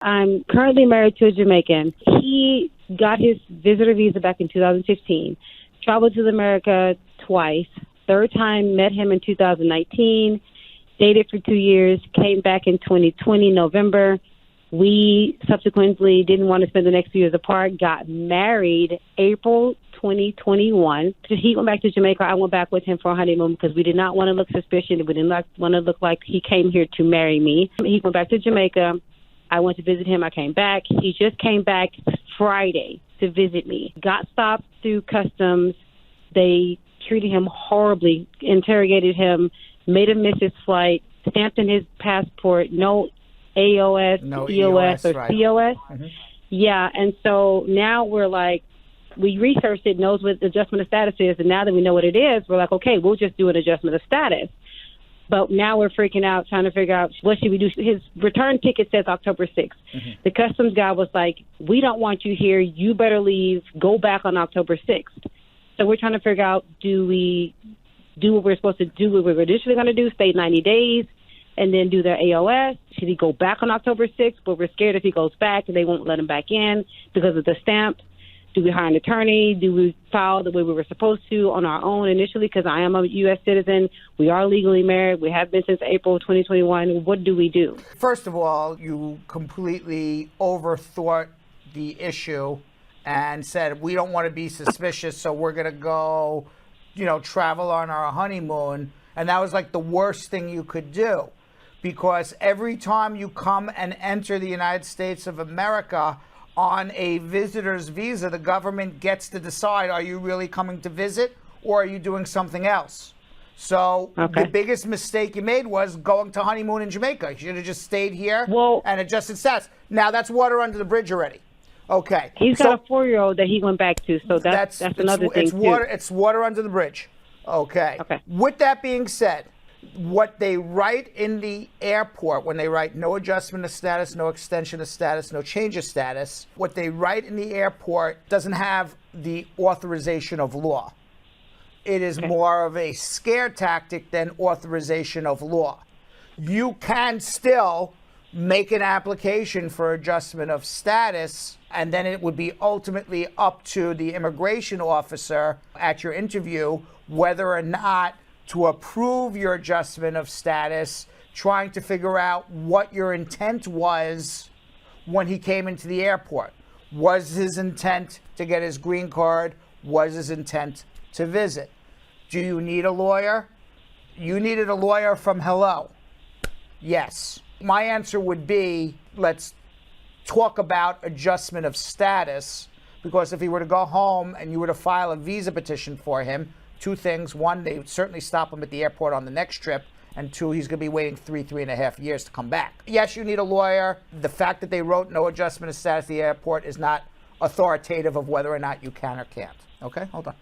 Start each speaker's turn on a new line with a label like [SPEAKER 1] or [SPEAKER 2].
[SPEAKER 1] I'm currently married to a Jamaican. He got his visitor visa back in 2015, traveled to America twice. Third time, met him in 2019, dated for 2 years, came back in 2020, November. We subsequently didn't want to spend the next few years apart, got married April 2021. He went back to Jamaica. I went back with him for a honeymoon because we did not want to look suspicious. We did not want to look like he came here to marry me. He went back to Jamaica. I went to visit him. I came back. He just came back Friday to visit me. Got stopped through customs. They treated him horribly, interrogated him, made him miss his flight, stamped in his passport, no AOS,
[SPEAKER 2] no
[SPEAKER 1] EOS, or
[SPEAKER 2] right.
[SPEAKER 1] COS.
[SPEAKER 2] Mm-hmm.
[SPEAKER 1] Yeah, and so now we're like, we researched it, knows what adjustment of status is, and now that we know what it is, we're like, okay, we'll just do an adjustment of status. But now we're freaking out, trying to figure out what should we do. His return ticket says October 6th. Mm-hmm. The customs guy was like, we don't want you here. You better leave. Go back on October 6th. So we're trying to figure out, do we do what we're supposed to do, what we were initially going to do, stay 90 days, and then do their AOS? Should he go back on October 6th? But we're scared if he goes back and they won't let him back in because of the stamp. Do we hire an attorney? Do we file the way we were supposed to on our own initially? Because I am a U.S. citizen. We are legally married. We have been since April 2021. What do we do?
[SPEAKER 2] First of all, you completely overthought the issue and said, we don't want to be suspicious, so we're going to go, travel on our honeymoon. And that was like the worst thing you could do, because every time you come and enter the United States of America on a visitor's visa, the government gets to decide, are you really coming to visit or are you doing something else? So The biggest mistake you made was going to honeymoon in Jamaica. You should have just stayed here and adjusted status. Now that's water under the bridge already. Okay.
[SPEAKER 1] He's got a 4-year-old that he went back to, so that's another thing too.
[SPEAKER 2] It's water under the bridge. Okay. With that being said, what they write in the airport when they write no adjustment of status, no extension of status, no change of status, what they write in the airport doesn't have the authorization of law. It is more of a scare tactic than authorization of law. You can still make an application for adjustment of status, and then it would be ultimately up to the immigration officer at your interview whether or not to approve your adjustment of status, trying to figure out what your intent was when he came into the airport. Was his intent to get his green card? Was his intent to visit? Do you need a lawyer? You needed a lawyer from hello. Yes. My answer would be, let's talk about adjustment of status, because if he were to go home and you were to file a visa petition for him, two things. One, they would certainly stop him at the airport on the next trip. And two, he's going to be waiting 3.5 years to come back. Yes, you need a lawyer. The fact that they wrote no adjustment of status at the airport is not authoritative of whether or not you can or can't. Okay, hold on.